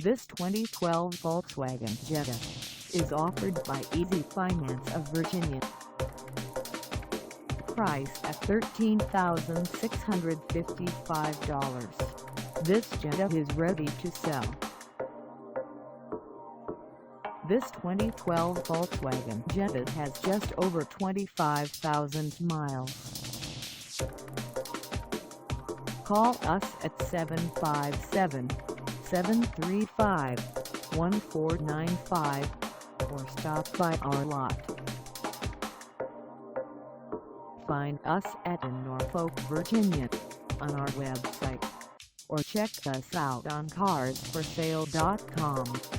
This 2012 Volkswagen Jetta is offered by Easy Finance of Virginia. Price at $13,655. This Jetta is ready to sell. This 2012 Volkswagen Jetta has just over 25,000 miles. Call us at 757-735-1495 or stop by our lot. Find us in Norfolk, Virginia on our website or check us out on carsforsale.com.